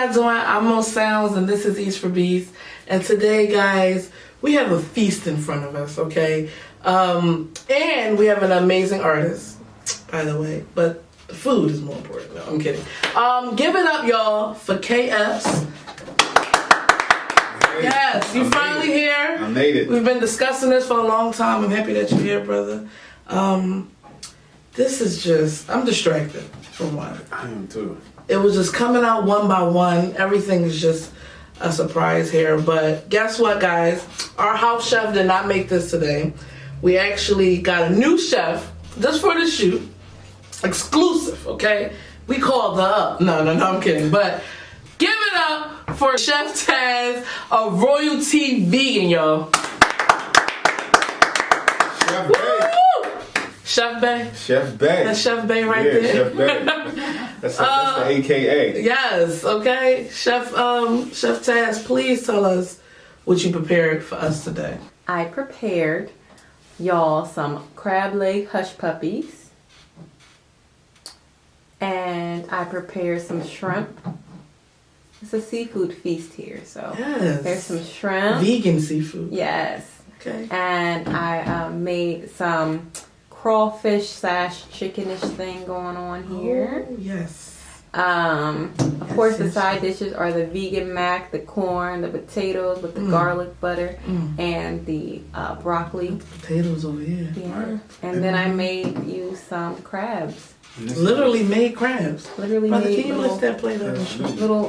y'all doing? I'm on Sounds and this is Eats4Beats. And today, guys, we have a feast in front of us, okay? And we have an amazing artist, by the way. But the food is more important. No, I'm kidding. Give it up, y'all, for Epps. Yes, you finally here. I made it. We've been discussing this for a long time. I'm happy that you're here, brother. This is just, I'm distracted from one. I am too. It was just coming out one by one. Everything is just a surprise here. But guess what, guys? Our house chef did not make this today. We actually got a new chef just for the shoot. Exclusive, okay? We called her up. No, I'm kidding. But give it up for Chef Taz, a royalty vegan, y'all. Chef Bay. Chef Bay. Chef Bay. That's Chef Bay right there. Chef Bay. That's the AKA. Yes, okay. Chef Taz, please tell us what you prepared for us today. I prepared y'all some crab leg hush puppies. And I prepared some shrimp. It's a seafood feast here, so yes. There's some shrimp. Vegan seafood. Yes. Okay. And I made some crawfish / chickenish thing going on here. Oh, yes. Of course, the side dishes are the vegan mac, the corn, the potatoes with the garlic butter, and the broccoli. Potatoes over here. Yeah. And then I made you some crabs. Literally made crabs. Literally Brother, made can you lift that plate up?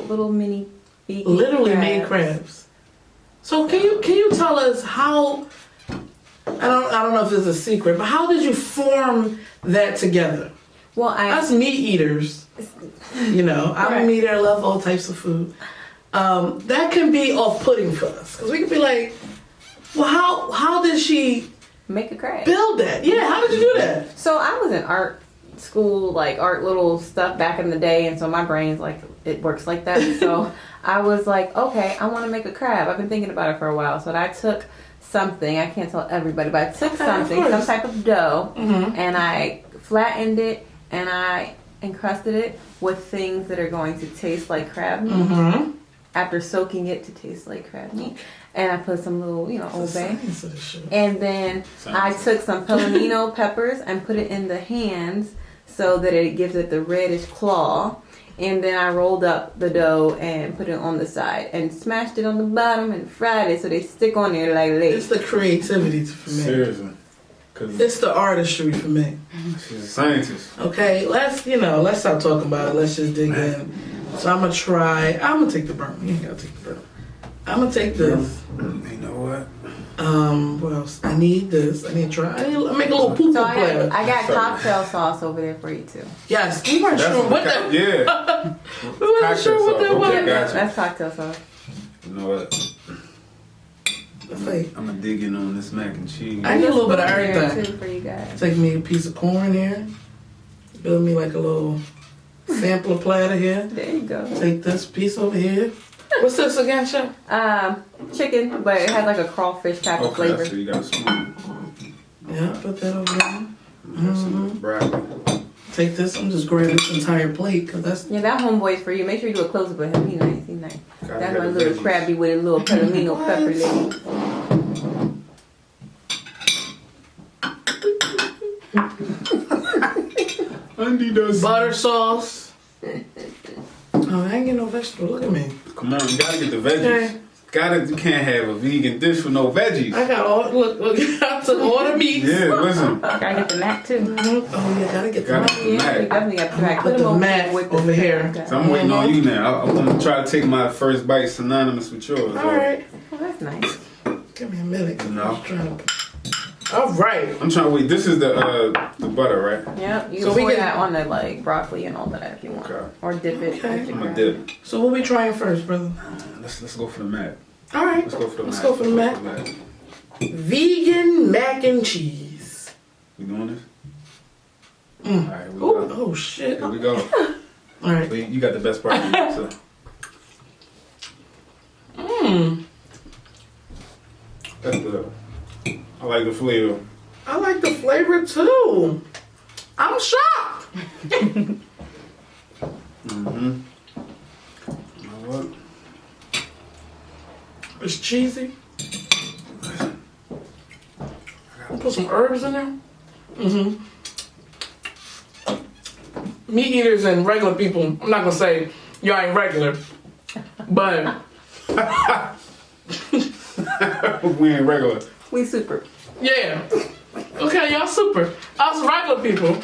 little mini vegan Literally crabs. made crabs. So can you tell us how? I don't know if it's a secret, but how did you form that together? Well, Us meat eaters, I don't eat. I love all types of food. That can be off-putting for us because we could be like, well, how did she make a crab? Build that? Yeah, how did you do that? So I was in art school, like art little stuff back in the day, and so my brain's like, it works like that. So I was like, okay, I want to make a crab. I've been thinking about it for a while. So I took something, I can't tell everybody, but I took something, some type of dough, and I flattened it, and I encrusted it with things that are going to taste like crab meat after soaking it to taste like crab meat. And I put some little, Old Bay. And then I took some pellemino peppers and put it in the hands so that it gives it the reddish claw. And then I rolled up the dough and put it on the side and smashed it on the bottom and fried it so they stick on there like lace. It's the creativity for me. Seriously. It's the artistry for me. She's a scientist. Okay, let's stop talking about it. Let's just dig in. So I'm gonna take the burn. You ain't gotta take the burn. I'm gonna take this. You know what? What else? I need this. I need to make a little poo-poo platter. I got cocktail sauce over there for you too. Yes, we weren't sure what that. Yeah. We weren't sure what that was. Okay, gotcha. That's cocktail sauce. You know what? I'm gonna dig in on this mac and cheese. I need a little bit of everything. Too for you guys. Take me a piece of corn here. Build me like a little sampler platter here. There you go. Take this piece over here. What's this again, Chef? Chicken, but it has like a crawfish type of flavor. So you got a spoon. Yeah, put that over there. Some broccoli. Take this. I'm just grabbing this entire plate because that's. Yeah, that homeboy's for you. Make sure you do a close up of him. He's nice. He's nice. That's my little veggies. crabby with a little pellemino pepper lady. Butter sauce. Oh, I ain't get no vegetable. Look at me. Come on, you gotta get the veggies. Okay. You can't have a vegan dish with no veggies. I got all. Look. I took all the meats. Yeah, listen. Gotta get the mac too. Oh yeah, gotta get the mac. Yeah, you definitely got the mac. Put the mac over here. So I'm waiting on you now. I want to try to take my first bite synonymous with yours. All right. Oh, that's nice. Give me a minute. No. All right. I'm trying to wait. This is the butter, right? Yeah, you So can we pour can- that on the like broccoli and all that if you want, Okay. or dip it. Okay. with your I'm gonna crab. dip. So what we trying first, brother? Let's go for the mac. All right. Let's go for the Let's mac. go for the mac. Vegan mac and cheese. We doing this? Mm. All right. We Ooh, go. oh shit. Here we go. All right. But you got the best part. So. That's good. I like the flavor. I like the flavor too. I'm shocked. Mm-hmm. All It's cheesy. I'll put some herbs in there. Mm-hmm. Meat eaters and regular people, I'm not gonna say y'all ain't regular, but We ain't regular. We super. yeah. Okay, y'all super. Us regular people.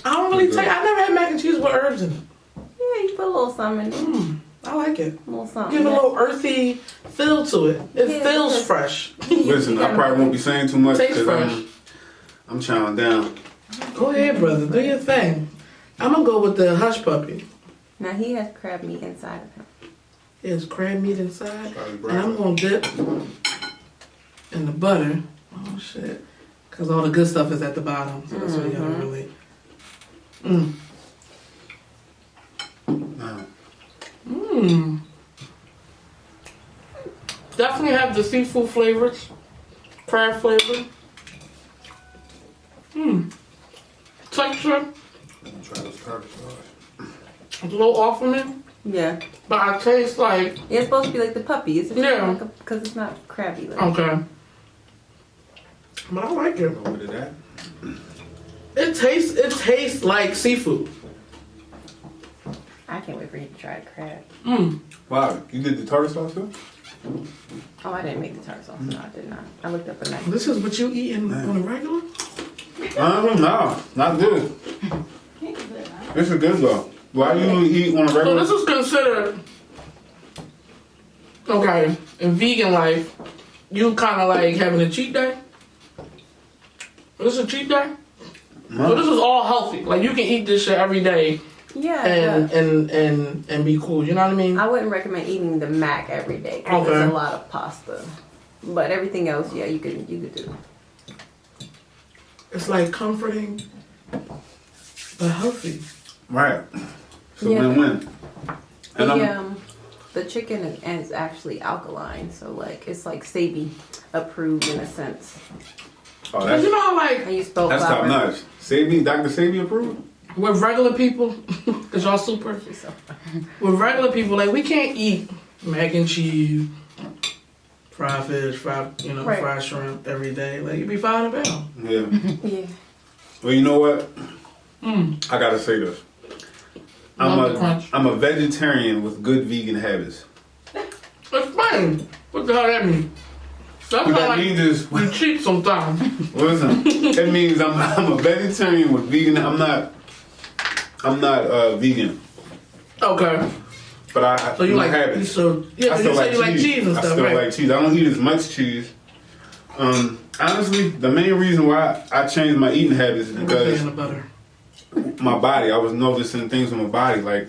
I don't really take. I never had mac and cheese with herbs in it. Yeah, you put a little something in there. I like it. A little something. Give it a little earthy feel to it. It Yeah, feels because- fresh. Listen, I probably won't be saying too much Tastes because fresh. I'm chowing down. Go ahead, brother. Do your thing. I'm gonna go with the hush puppy. Now he has crab meat inside of him. There's crab meat inside. Probably And brown. I'm gonna dip in the butter. Oh shit. Cause all the good stuff is at the bottom. So that's why you gotta really. No. Definitely have the seafood flavors. Crab flavor. Texture. I'm gonna try this tartar sauce. It's a little off of me. Yeah. But I taste like. Yeah, it's supposed to be like the puppy. It's Yeah. Because it's not crabby. Like. Okay. But I like it. A little bit of that. It tastes like seafood. I can't wait for you to try the crab. Wow, you did the tartar sauce too? Oh, I didn't make the tartar sauce. No, I did not. I looked up a knife. This is what you eat on a regular? No, not good. This is good though. Why you eat on a So regular? this is considered, okay, in vegan life, you kind of like having a cheat day? This is a cheat day? So this is all healthy. Like you can eat this shit every day Yeah. and be cool. You know what I mean? I wouldn't recommend eating the mac every day because Okay. it's a lot of pasta. But everything else, yeah, you could do. It's like comforting, but healthy. Right. So Yeah. win-win. And The chicken is actually alkaline, so like it's like Sabi approved in a sense. Oh, Cause that's, you know how And like you spell that's flour. top notch. Sabi, Dr. Sabi approved? with regular people, cause y'all super. So, With regular people, like we can't eat mac and cheese, fried fish, fried Right. fried shrimp every day. Like you'd be fine about. Yeah. yeah. Well, you know what? I gotta say this. Love the crunch. I'm a vegetarian with good vegan habits. Explain. What the hell that mean? That's What not that like means is, you cheat sometimes. listen, that means I'm a vegetarian with vegan. I'm not vegan, Okay. but I So you my like habits. so yeah, I 'cause still you like say you like cheese and I stuff, still right? like cheese. I don't eat as much cheese. Honestly, the main reason why I changed my eating habits is I'm a because fan of butter. my body. I was noticing things in my body, like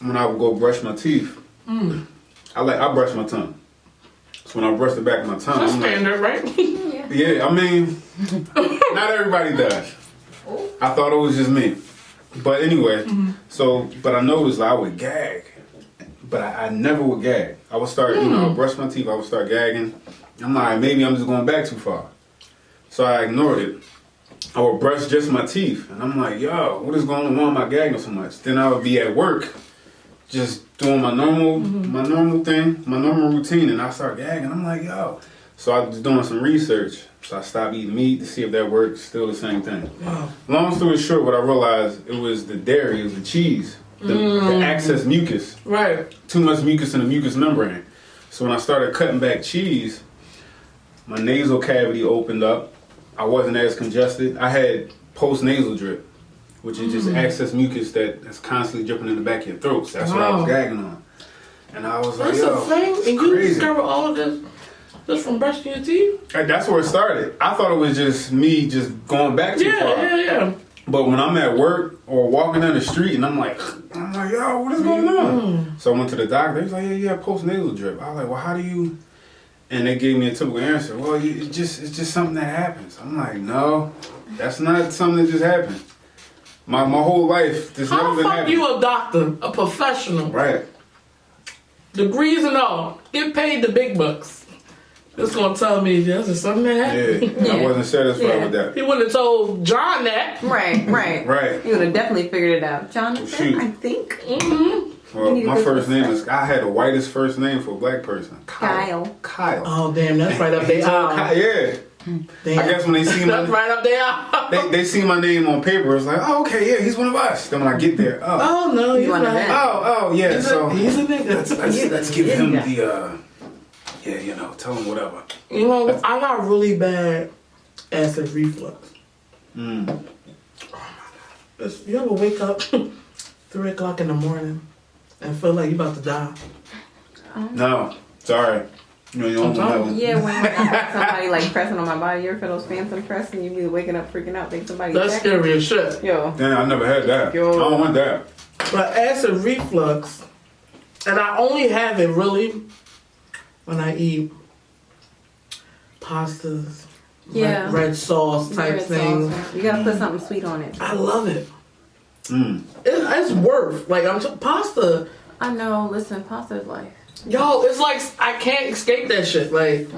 when I would go brush my teeth. I brush my tongue. So when I brush the back of my tongue, That's I'm like, standard, right? yeah. I mean, not everybody does. I thought it was just me. But anyway, but I noticed like, I would gag. But I never would gag. I would start, I would brush my teeth, I would start gagging. I'm like, maybe I'm just going back too far. So I ignored it. I would brush just my teeth. And I'm like, yo, what is going on? Why am I gagging so much? Then I would be at work, just doing my normal thing, my normal routine, and I start gagging. I'm like, yo. So I was doing some research. So I stopped eating meat to see if that worked. Still the same thing. Wow. Long story short, what I realized, it was the dairy, it was the cheese, the excess mucus. Right. Too much mucus in the mucous membrane. So when I started cutting back cheese, my nasal cavity opened up. I wasn't as congested. I had post-nasal drip, which is just excess mucus that's constantly dripping in the back of your throat. So that's what I was gagging on. And I was like, That's yo, a thing? it's And you crazy. discovered all of this just from brushing your teeth? And that's where it started. I thought it was just me just going back too far. Yeah. But when I'm at work or walking down the street and I'm like, yo, what is going on? So I went to the doctor. He's like, yeah, post-nasal drip. I was like, well, how do you... And they gave me a typical answer. Well, it's just something that happens. I'm like, no, that's not something that just happened. My whole life, this How never the been fuck happening. you a doctor, a professional, Right. degrees and all, get paid the big bucks? This gonna tell me this is something that happened. Yeah, I wasn't satisfied with that. He wouldn't have told John that. Right. Right. You would have definitely figured it out. Jonathan, Shoot. I think. Well, You need a my Christmas first name card. is. I had the whitest first name for a black person. Kyle. Kyle. Oh damn, that's right up there. Yeah. Damn. I guess when they see That's my right up there. they see my name on paper, it's like, oh, okay, yeah, he's one of us. Then when I get there, Oh no, he's one of not. them. oh, yeah. He's a nigga. Let's give him the tell him whatever. You know, I got really bad acid reflux. Mm. You ever wake up 3 o'clock in the morning and feel like you about to die? No, sorry. You don't know. Yeah, when I have somebody like pressing on my body, you ever feel those phantom pressing? You be waking up freaking out, think somebody's That's scary as shit. Yo. Damn, I never had that. Yo. I don't want that. But acid reflux, and I only have it really when I eat pastas, red sauce type Red thing. sauce. You gotta put something sweet on it. I love it. Mm. It's worth. Like, pasta. I know, listen, pasta is life. Yo, it's like I can't escape that shit. Like,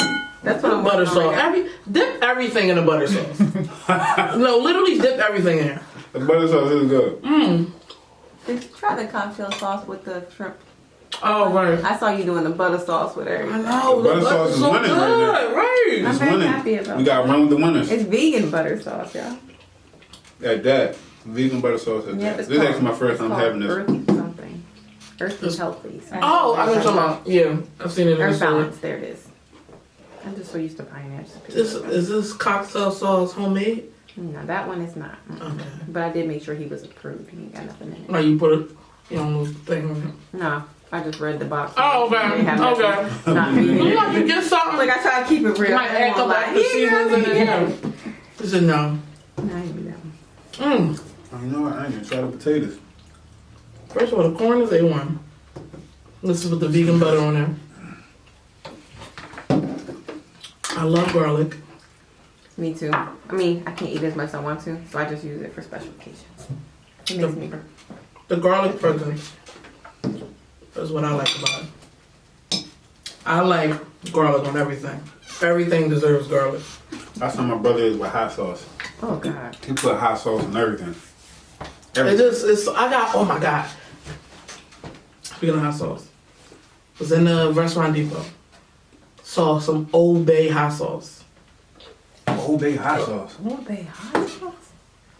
That's what I'm butter working on sauce. right now. Dip everything in the butter sauce. No, literally dip everything in. The butter sauce is good. Did you try the cocktail sauce with the shrimp? Oh, right. I saw you doing the butter sauce with I everything. know. The butter sauce is so winning right good. there. Right. I'm It's very winning. happy about We got to run with the winners. It's vegan butter sauce, y'all. At that. Vegan butter sauce at that. It's This is called- actually my first it's time called having this. Earthy something. Earthy healthy. Oh, I know what you're talking about. Yeah, I've seen it in the Earth store. balance. There it is. I'm just so used to buying it. Is this cocktail sauce homemade? No, that one is not. Okay. But I did make sure he was approved. He ain't got nothing in it. No, you put it, little thing on it. No, I just read the box. Oh, okay. They have Okay. nothing. Not vegan. You like to get something? Like I try to keep it real. You might add a couple Like, extra seasonings in it. Yeah. He said no. No, I didn't do that one. Oh, you know what? I ain't gonna try the potatoes. First of all, the corn is A1. This is with the vegan butter on there. I love garlic. Me too. I mean, I can't eat as much as I want to, so I just use it for special occasions. It makes me burp. The garlic presence is what I like about it. I like garlic on everything. Everything deserves garlic. That's how my brother is with hot sauce. Oh God. He put hot sauce on everything. Oh my God. Speaking of hot sauce, was in the restaurant depot. Saw some Old Bay hot sauce. Old Bay hot sauce. Old Bay hot sauce.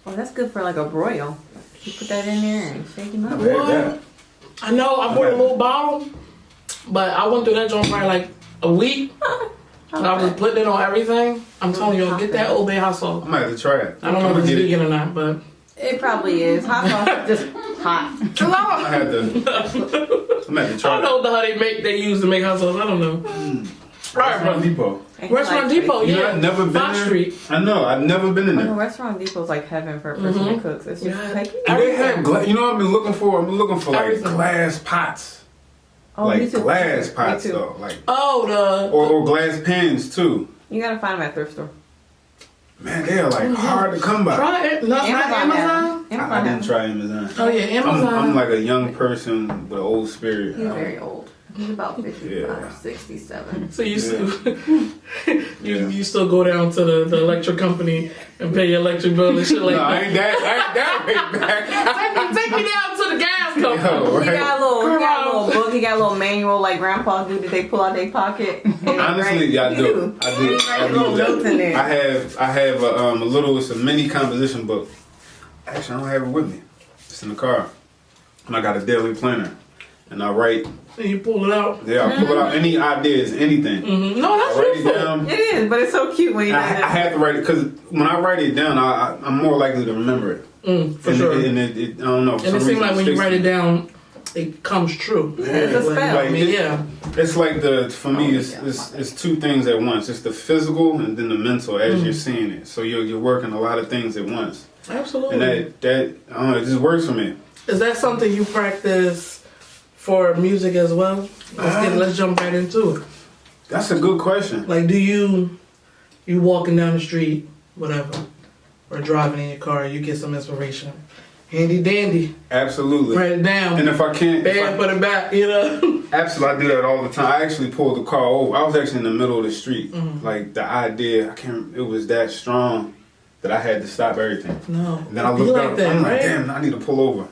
Oh, that's good for like a broil. You put that in there and shake him up. Never had that. I know, I bought a little bottle, but I went through that joint probably like a week. And I was putting it on everything. I'm telling you, get that Old Bay hot sauce. I might have to try it. I don't know if it's vegan or not, but It probably is. Hot sauce is just hot. I had to. I'm at to I try don't know what the hell they use to make hot sauce. I don't know. All right, Restaurant bro. Depot. Restaurant Depot, You know, yeah. I've never been Fox there. Street. I know. I've never been in Oh, there. Restaurant Depot's like heaven for a person that cooks. It's just Yeah. like Do they have glass? You know what I've been looking for? I've been looking for like Everything. glass pots. oh, me Like too. glass Me pots too. though. Like Oh, or glass pans too. You gotta find them at thrift store. Man, they are like hard to come by. try it. Not Amazon. I didn't try Amazon. Oh yeah, Amazon. I'm like a young person with an old spirit. He's very old. He's about 55, Yeah. 67. So you still you still go down to the electric company and pay your electric bill and shit like No, I that. ain't that way back. Take me down to the gas company. Yo, He right? got a little book. He got a little manual like grandpa do that they pull out their pocket. Honestly, yeah, I do. I do. He I write little do notes in that. there. I have a little. It's a mini composition book. Actually, I don't have it with me. It's in the car. And I got a daily planner, and I write. And you pull it out. Yeah, I pull out any ideas, anything. No, I that's write it useful. down. It is, but it's so cute when you I have to write it because when I write it down, I'm more likely to remember it. For and sure. And I don't know. And it seems like when you write it down, it comes true. It's a spell. I mean, yeah. It's like for me, it's two things at once. It's the physical and then the mental as you're seeing it. So you're working a lot of things at once. Absolutely. And that I don't know, it just works for me. Is that something you practice for music as well? Let's jump right into it. That's a good question. Like, do you walking down the street, whatever, or driving in your car, you get some inspiration? Handy dandy. Absolutely. Write it down. And if I can't, Bam, put it back, you know? absolutely, I do that all the time. I actually pulled the car over. I was actually in the middle of the street. Like the idea, it was that strong that I had to stop everything. No. And then I Be looked like up. that, I'm like, right? damn, I need to pull over.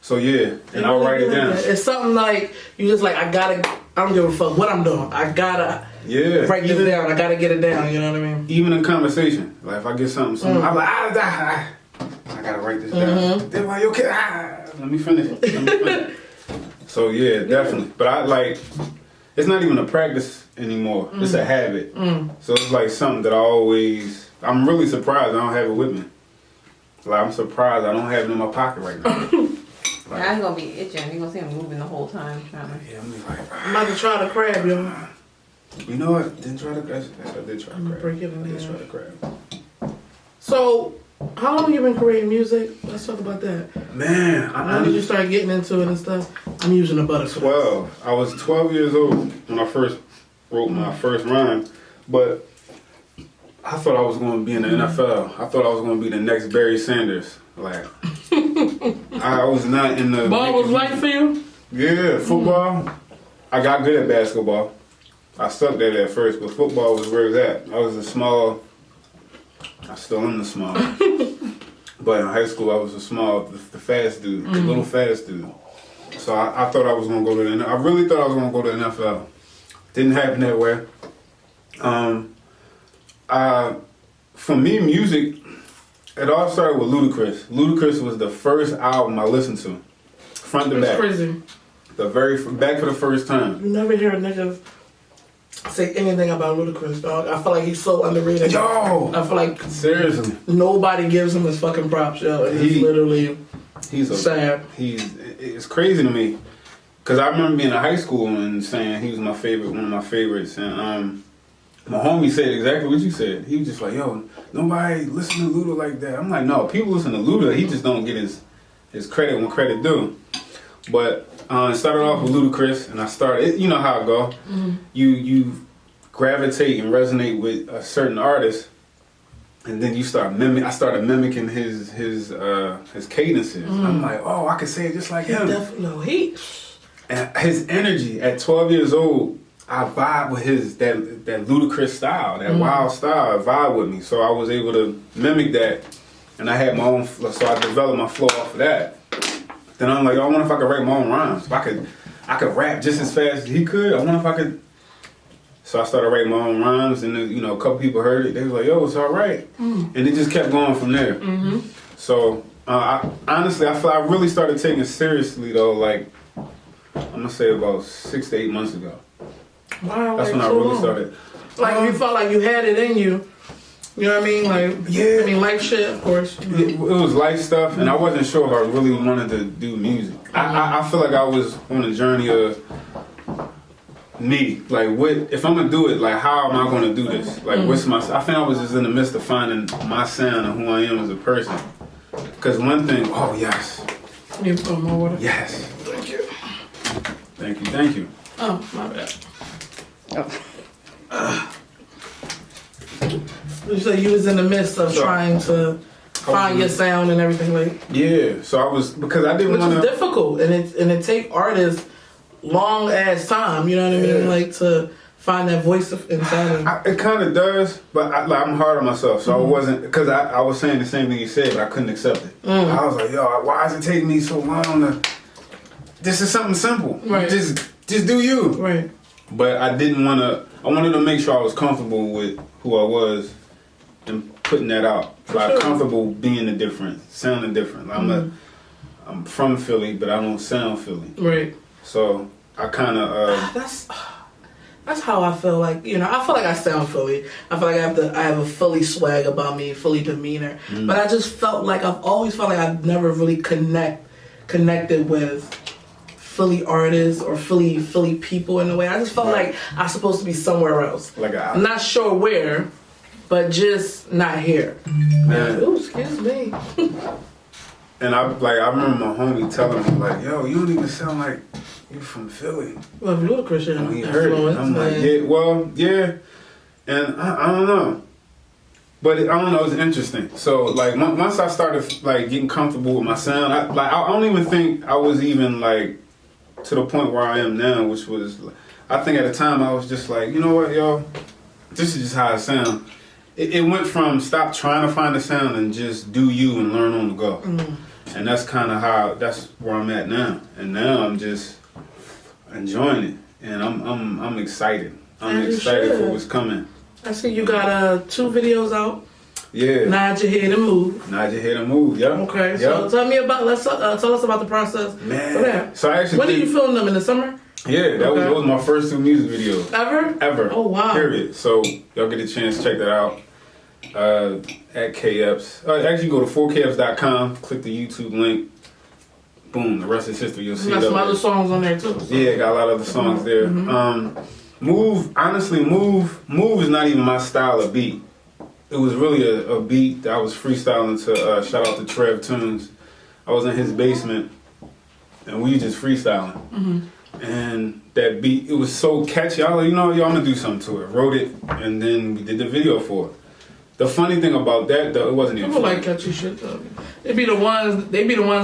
So yeah, and I'll write it down. It's something like you just like I don't give a fuck what I'm doing. I gotta write this down. I gotta get it down. You know what I mean? Even in conversation, like if I get something, I'm like I gotta write this down. They're like, okay, let me finish it. So yeah, definitely. But I like, it's not even a practice anymore. It's a habit. So it's like something that I'm really surprised I don't have it with me. Like I'm surprised I don't have it in my pocket right now. Like, I'm gonna be itching. You're gonna see him moving the whole time. Yeah, I'm like, I'm about to try the crab, yo. You know what? Didn't try the crab. I did try the crab. Break it in I did there. try the crab. So, how long you been creating music? Let's talk about that. Man, How did you start getting into it and stuff? I'm using the butter. 12. I was 12 years old when I first wrote my first rhyme, but I thought I was going to be in the NFL. I thought I was going to be the next Barry Sanders. Like, I was not in the... Ball was light for you? Yeah, football. I got good at basketball. I sucked at it at first, but football was where it was at. I was a small... I still am the small. But in high school, I was a small, the fast dude, the little fast dude. So I thought I was going to go to the... I really thought I was going to go to the NFL. Didn't happen that way. For me, music, it all started with Ludacris. Ludacris was the first album I listened to, front to back. That's crazy. Back for the first time. You never hear niggas say anything about Ludacris, dog. I feel like he's so underrated. Yo! I feel like Seriously. nobody gives him his fucking props, yo. He's literally sad. It's crazy to me. Because I remember being in high school and saying he was my favorite, one of my favorites. And my homie said exactly what you said. He was just like, yo, nobody listen to Luda like that. I'm like, no, people listen to Luda. He just don't get his credit when credit due. But it started off with Ludacris, and I started, you know how it go. You gravitate and resonate with a certain artist, and then you start I started mimicking his cadences. I'm like, oh, I could say it just like him. And his energy at 12 years old, I vibe with that ludicrous style, that wild style. It vibe with me, so I was able to mimic that, and I had my own. So I developed my flow off of that. Then I'm like, I wonder if I could write my own rhymes. If I could rap just as fast as he could. I wonder if I could. So I started writing my own rhymes, and then, a couple people heard it. They was like, yo, it's all right, and it just kept going from there. So honestly, I feel I really started taking it seriously though. Like I'm gonna say about 6 to 8 months ago. Wow, that's when I really started. Like you felt like you had it in you. You know what I mean? Like, yeah. I mean, life shit, of course. It was life stuff, and I wasn't sure if I really wanted to do music. I feel like I was on a journey of me. Like, what if I'm gonna do it? Like, how am I gonna do this? Like, what's my? I think I was just in the midst of finding my sound and who I am as a person. Because one thing, oh yes, you put more water. Yes. Thank you. Thank you. Oh, my bad. You said you was in the midst of trying to find your sound and everything, like. Yeah, so I was, because I didn't want to. Which is difficult, and it take artists long ass time. You know what I mean? Like to find that voice inside of. It kind of does, but I'm hard on myself, so I wasn't, because I was saying the same thing you said, but I couldn't accept it. I was like, yo, why does it take me so long to? This is something simple. Right. Just do you. Right. But I didn't want to. I wanted to make sure I was comfortable with who I was and putting that out. Like comfortable being different, sounding different. I'm from Philly, but I don't sound Philly. Right. So I kind of. That's how I feel. Like, I feel like I sound Philly. I feel like I have a Philly swag about me, Philly demeanor. But I just felt like I've always felt like I've never really connected with Philly artists or Philly people in a way. I just felt like I was supposed to be somewhere else. I'm not sure where, but just not here. Ooh, excuse me. And I remember my homie telling me like, yo, you don't even sound like you from Philly. Well, Ludacris and he heard it. I'm like, yeah. And I don't know. But I don't know, it's interesting. So like once I started like getting comfortable with my sound, I don't even think I was even like to the point where I am now, which was, I think at the time I was just like, you know what, yo, this is just how I sound. It went from stop trying to find a sound and just do you and learn on the go. And that's kind of that's where I'm at now. And now I'm just enjoying it, and I'm excited. I'm excited for what's coming. I see you got 2 videos out. Yeah. Nod your head and move. Nod your head and move. Yeah. Okay. Yep. So tell me about. Tell us about the process. Man. So I actually. When did you film them, in the summer? Yeah, that was my first 2 music videos. Ever. Oh wow. Period. So y'all get a chance to check that out. At Epps. Actually, go to 4kfs.com. Click the YouTube link. Boom. The rest is history. You'll see. Got some other songs on there too. So. Yeah, got a lot of other songs there. Move. Honestly, move is not even my style of beat. It was really a beat that I was freestyling to. Shout out to Trev Tunes. I was in his basement, and we just freestyling. And that beat, it was so catchy. I was like, I'm gonna do something to it. Wrote it, and then we did the video for it. The funny thing about that, though, it wasn't even. People like catchy shit though. They be the ones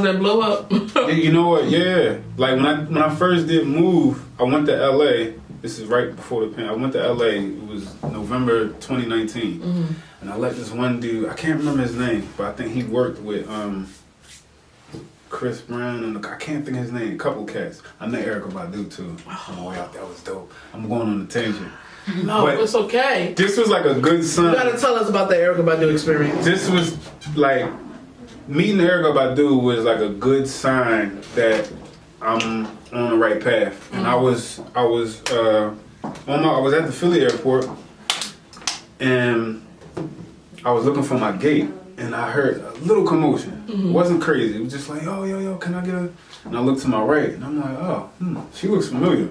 that blow up. You know what? Yeah. Like when I first did Move, I went to LA. This is right before the pandemic. I went to LA. It was November 2019, and I let this one dude. I can't remember his name, but I think he worked with Chris Brown and I can't think of his name. A couple cats. I met Erykah Badu too. On the way out, that was dope. I'm going on a tangent. No, but it's okay. This was like a good sign. You gotta tell us about the Erykah Badu experience. This was like meeting Erykah Badu was like a good sign that I'm on the right path. And I was at the Philly airport, and I was looking for my gate, and I heard a little commotion. It wasn't crazy. It was just like, yo, can I get a? And I looked to my right, and I'm like, oh, she looks familiar.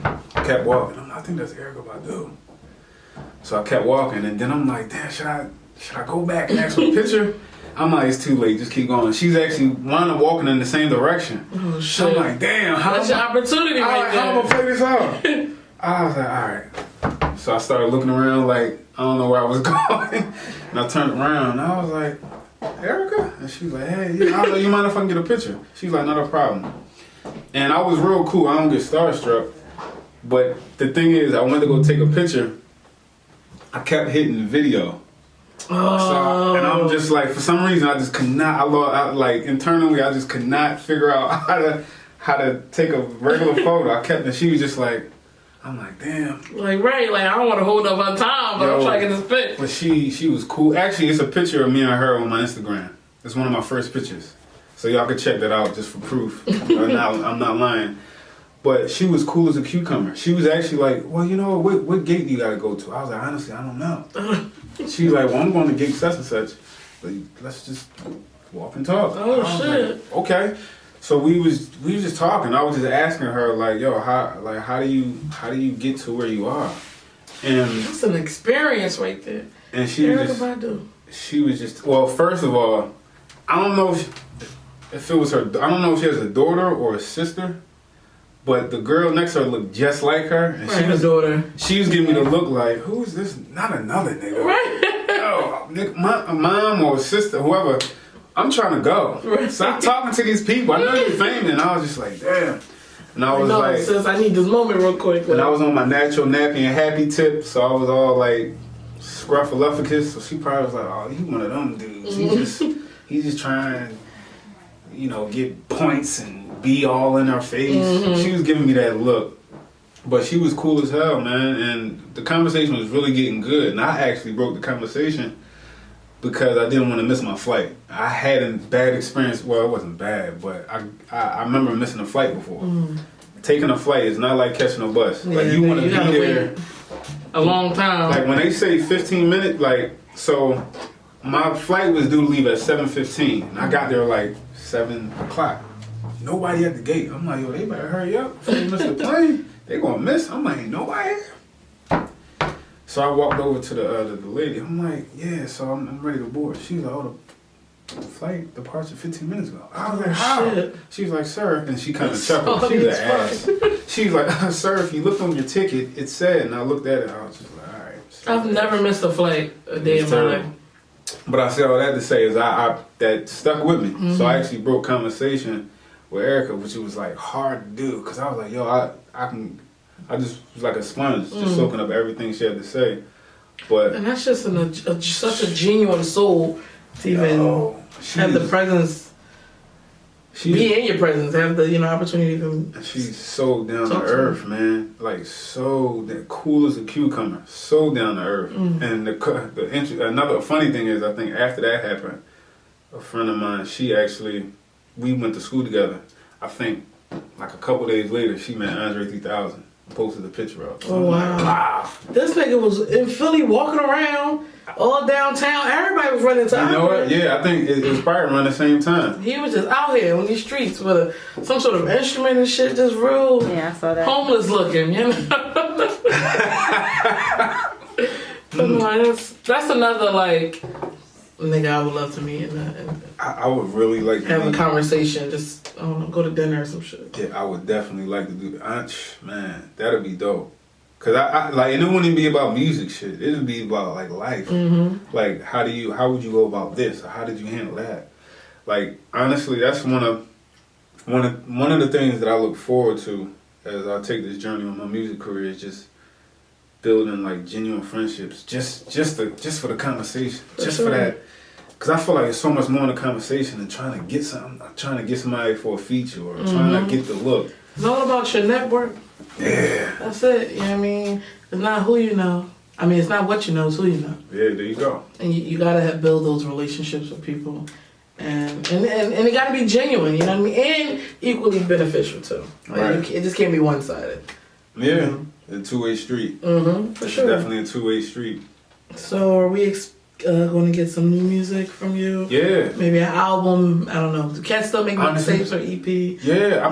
I kept walking. I think that's Erykah Badu. So I kept walking, and then I'm like, damn, should I go back and ask for a picture? I'm like, it's too late. Just keep going. She's actually walking in the same direction. Oh, shit. So I'm like, damn, that's your opportunity right there. How am I gonna play this off? I was like, all right. So I started looking around like I don't know where I was going, and I turned around and I was like, Erykah? And she was like, hey, yeah. I was like, you mind if I can get a picture? She's like, not a problem. And I was real cool. I don't get starstruck. But the thing is, I went to go take a picture. I kept hitting video. So, and I'm just like, for some reason, I just could not. Internally, I just could not figure out how to take a regular photo. And she was just like, I'm like, damn. Like, right, like I don't want to hold up on time, but I'm trying to get this pic. But she was cool. Actually, it's a picture of me and her on my Instagram. It's one of my first pictures, so y'all can check that out just for proof. I'm not lying. But she was cool as a cucumber. She was actually like, well, what gate do you got to go to? I was like, honestly, I don't know. She's like, well, I'm going to gate such and such. Like, let's just walk and talk. Oh, shit. Like, okay. So we was just talking. I was just asking her, like, yo, how do you get to where you are? And that's an experience right there. And she was just, well, first of all, I don't know if it was her. I don't know if she has a daughter or a sister. But the girl next to her looked just like her. And right, her daughter. She was giving me the look like, who is this? Not another nigga. Right. Yo, my mom or sister, whoever, I'm trying to go. Right. Stop talking to these people. I know you're famous. And I was just like, damn. And I was like, sis, I need this moment real quick. And I was on my natural nappy and happy tip. So I was all like scruffalufficus. So she probably was like, oh, he one of them dudes. He's just trying, get points and be all in her face. She was giving me that look. But she was cool as hell, man. And the conversation was really getting good. And I actually broke the conversation because I didn't want to miss my flight. I had a bad experience. Well, it wasn't bad, but I remember missing a flight before. Taking a flight is not like catching a bus. Yeah, like you want to be there a long time. Like when they say 15 minutes, so my flight was due to leave at 7:15. And I got there like 7 o'clock. Nobody at the gate. I'm like, yo, they better hurry up before they miss the plane. They gonna miss. I'm like, ain't nobody. So I walked over to the lady. I'm like, yeah, so I'm ready to board. She's like, oh, the flight departed 15 minutes ago. I was like, how? Shit. She's like, sir, and she kind of chuckled. She's an ass. She's like, sir, if you looked on your ticket, it said, and I looked at it, I was just like, all right. I've never missed a flight a day in my life. But I say all that to say is that stuck with me. So I actually broke conversation with Erykah, which it was like hard to do because I was like, yo, I just was like a sponge, just soaking up everything she had to say. But and that's just such a genuine soul to even have the presence be in your presence, have the opportunity to. She's so down to earth, man. Like so that cool as a cucumber. So down to earth. And another funny thing is, I think after that happened, a friend of mine, we went to school together. I think like a couple days later, she met Andre 3000. Posted the picture up. So wow. This nigga was in Philly walking around all downtown. Everybody was running to You know what? Yeah, I think it was probably around the same time. He was just out here on these streets with some sort of instrument and shit, just real I saw that. homeless looking, But no, that's another like nigga I would love to meet and I would really like to have a conversation. Just go to dinner or some shit. Yeah, I would definitely like to do that. Man, that'd be dope. Cause I like, and it wouldn't even be about music shit. It'd be about like life. Like how would you go about this? Or how did you handle that? Like honestly, that's one of the things that I look forward to as I take this journey on my music career is just building like genuine friendships, just for the conversation, for that. Cause I feel like there's so much more in the conversation than trying to get somebody for a feature or trying to get the look. It's all about your network. Yeah. That's it. You know what I mean? It's not who you know. I mean, it's not what you know, it's who you know. Yeah, there you go. And you gotta build those relationships with people. And it gotta be genuine, you know what I mean? And equally beneficial too. Like, Right. It just can't be one-sided. Yeah. A two-way street. For sure. Definitely a two-way street. So are we going to get some new music from you? Yeah. Maybe an album? I don't know. Do cats still make mixtapes or EP? Yeah,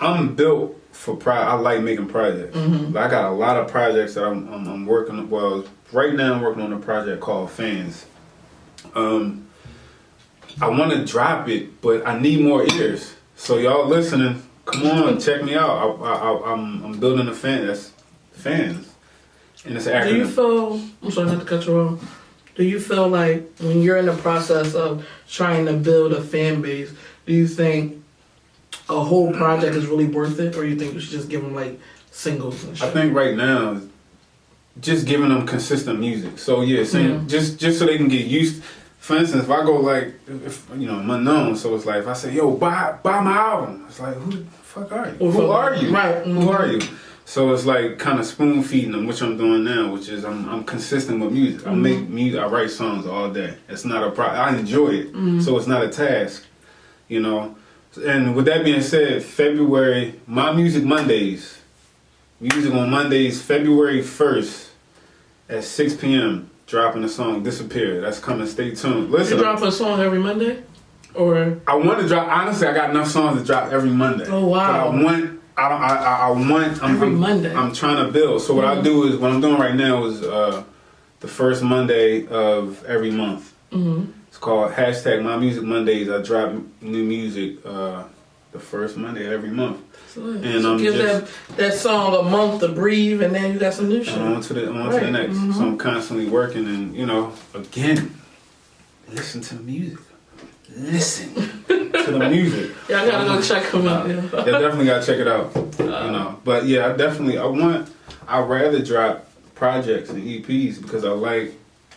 I'm built for I like making projects. I got a lot of projects that I'm working on. Well, right now I'm working on a project called Fans. I want to drop it, but I need more ears. So y'all listening, come on, check me out. I'm building a fan. That's Fans. And it's an acronym. Do you feel, I'm sorry not to cut you off, do you feel like when you're in the process of trying to build a fan base, do you think a whole project is really worth it, or you think you should just give them like singles and shit? I think right now, just giving them consistent music. So yeah, just so they can get used. For instance, if I go like, I'm unknown, so it's like if I say, yo, buy my album, it's like, who the fuck are you? Who are you? Right. Who are you? So it's like kind of spoon feeding them, which I'm doing now, which is I'm consistent with music. I make music, I write songs all day. It's not a I enjoy it, so it's not a task, And with that being said, February, my music Mondays, music on Mondays, February 1st at 6 p.m. dropping a song, Disappear. That's coming. Stay tuned. Listen, you drop a song every Monday, or I want to drop. Honestly, I got enough songs to drop every Monday. Oh wow! But I'm Monday. I'm trying to build. So what I do is, what I'm doing right now is the first Monday of every month. It's called #My Music Mondays. I drop new music the first Monday of every month. And so give that song a month to breathe, and then you got some new shit. On to the next. So I'm constantly working, and again, listen to the music. Listen to the music. Yeah, I gotta go check them out. Yeah, definitely gotta check it out. But yeah, I'd rather drop projects and EPs because I like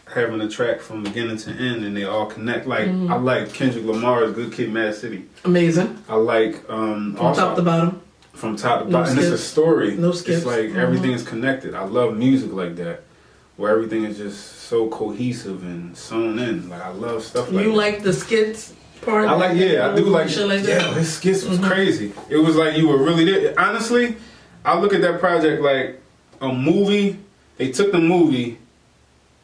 having a track from beginning to end and they all connect. Like I like Kendrick Lamar's Good Kid, Mad City. Amazing. I like from top to bottom. From top to bottom, and it's a story. No skips. It's like everything is connected. I love music like that, where everything is just so cohesive and sewn in. Like I love stuff like. You like the skits part? I do like. Shit like that? His skits was crazy. It was like you were really there. Honestly, I look at that project like a movie. They took the movie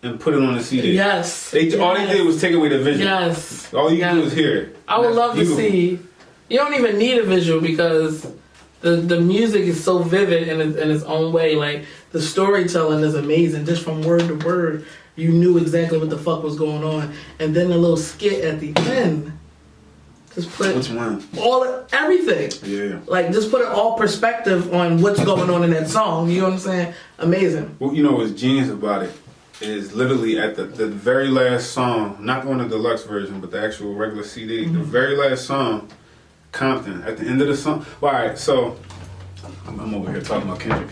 and put it on the CD. Yes. All they did was take away the visual. Yes. All you do is hear it. I would love to see. You don't even need a visual because the music is so vivid in its own way. Like the storytelling is amazing. Just from word to word, you knew exactly what the fuck was going on. And then the little skit at the end. Just put which one? Everything. Yeah. Like just put it all perspective on what's going on in that song. You know what I'm saying? Amazing. Well, what's genius about it is literally at the very last song, not on the deluxe version, but the actual regular CD, the very last song, Compton, at the end of the song. Well, all right, so I'm over here talking about Kendrick.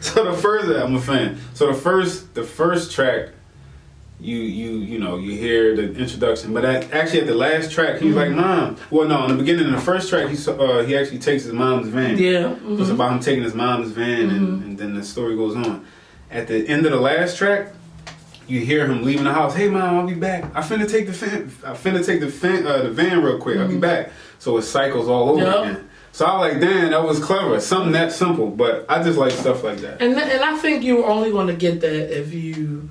So I'm a fan. So the first track, you know, you hear the introduction. But actually at the last track, he's like, Mom. Well, no, in the beginning, in the first track, he actually takes his mom's van. Yeah. It's about him taking his mom's van, and then the story goes on. At the end of the last track, you hear him leaving the house. Hey, Mom, I'll be back. I finna take the van real quick. I'll be back. So it cycles all over again. So I was like, damn, that was clever. Something that simple, but I just like stuff like that. And I think you're only going to get that if you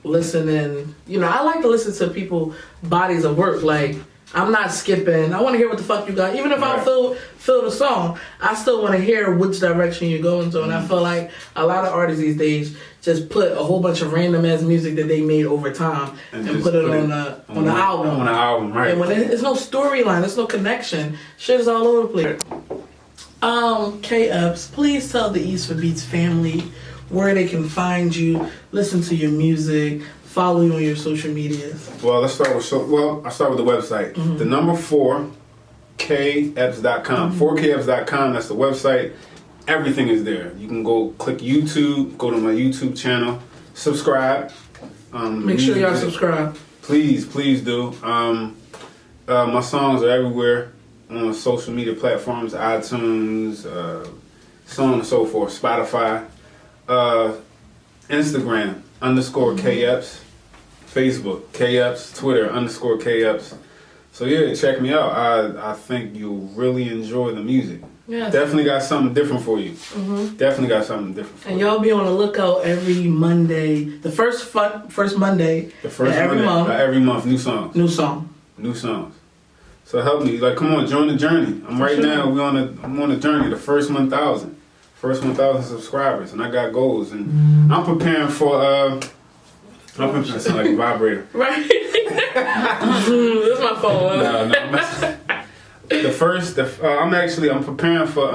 listen in. You know, I like to listen to people bodies of work. Like, I'm not skipping. I want to hear what the fuck you got. Even if I don't feel the song, I still want to hear which direction you're going to. And I feel like a lot of artists these days just put a whole bunch of random ass music that they made over time and put it on the album. On the album, right? And when it's no storyline, there's no connection. Shit is all over the place. Epps, please tell the Eats4Beats family where they can find you, listen to your music, follow you on your social medias. Well, let's start with I'll start with the website. The number 4kepps.com. 4kepps.com. That's the website. Everything is there. You can go click YouTube, go to my YouTube channel, subscribe. Make sure y'all subscribe. Please do. My songs are everywhere on social media platforms, iTunes, so on and so forth, Spotify, Instagram _KEpps, Facebook KEpps, Twitter _KEpps. So yeah, check me out. I think you'll really enjoy the music. Yes. Definitely got something different for you. Definitely got something different for you. And y'all be on the lookout every Monday. The first Monday. The first Monday. Every month, new songs. New songs. So help me. Like, come on, join the journey. I'm on a journey. The first 1,000. First 1,000 subscribers, and I got goals, and I'm preparing for. I'm preparing to sound like a vibrator. Right. That's my phone. No. I'm preparing for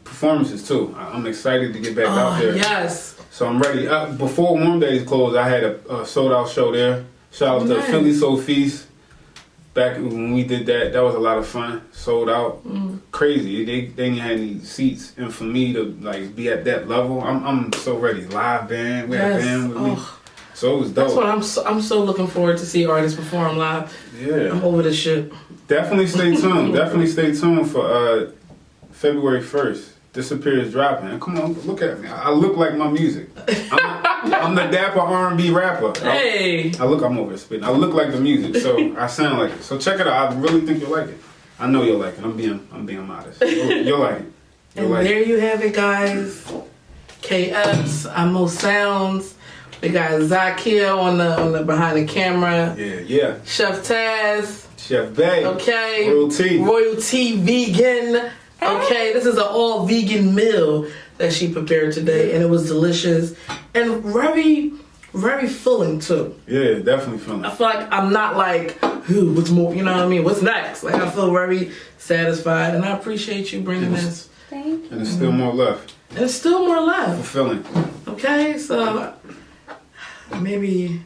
performances too. I'm excited to get back out there. Yes. So I'm ready. Before Warm Days closed, I had a sold out show there. Shout out to Philly Soul Feast. Back when we did that was a lot of fun. Sold out, crazy. They didn't have any seats, and for me to like be at that level, I'm so ready. Live band, we had a band with me, so it was dope. That's what I'm so looking forward to see artists perform live. Yeah, I'm over this shit. Definitely stay tuned. Definitely stay tuned for February 1st. Disappear is dropping. And come on, look at me. I look like my music. I'm the dapper R&B rapper. Hey. I'm over spitting. I look like the music, so I sound like it. So check it out. I really think you'll like it. I know you'll like it. I'm being modest. You'll like it. You have it, guys. Epps, Mo Sounds. We got Zakiya on the behind the camera. Yeah. Chef Taz. Chef Bay. Okay. Royalty Vegan. Okay, this is an all vegan meal that she prepared today, and it was delicious and very, very filling too. Yeah, definitely filling. I feel like I'm not like, what's more, you know what I mean? What's next? Like, I feel very satisfied, and I appreciate you bringing this. Thank you. And there's still more left. There's still more left. Fulfilling. Okay, so maybe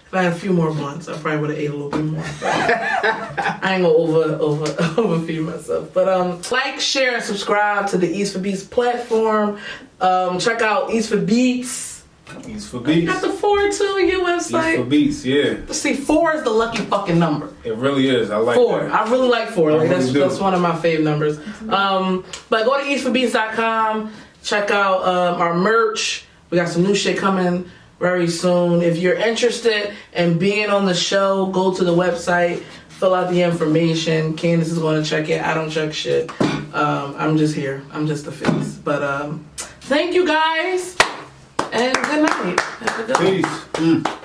if I had a few more months, I probably would have ate a little bit more. I ain't gonna overfeed myself. But like, share, and subscribe to the Eats4Beats platform. Check out Eats4Beats. Eats4Beats. You got the 4 too on your website. Eats4Beats, yeah. See, 4 is the lucky fucking number. It really is. I like 4. That. I really like 4. Like, that's one of my fave numbers. But go to Eats4Beats.com. Check out our merch. We got some new shit coming very soon. If you're interested in being on the show, go to the website, fill out the information. Candice is going to check it. I don't check shit. I'm just here. I'm just a face. But thank you guys, and good night. Have a good one. Peace.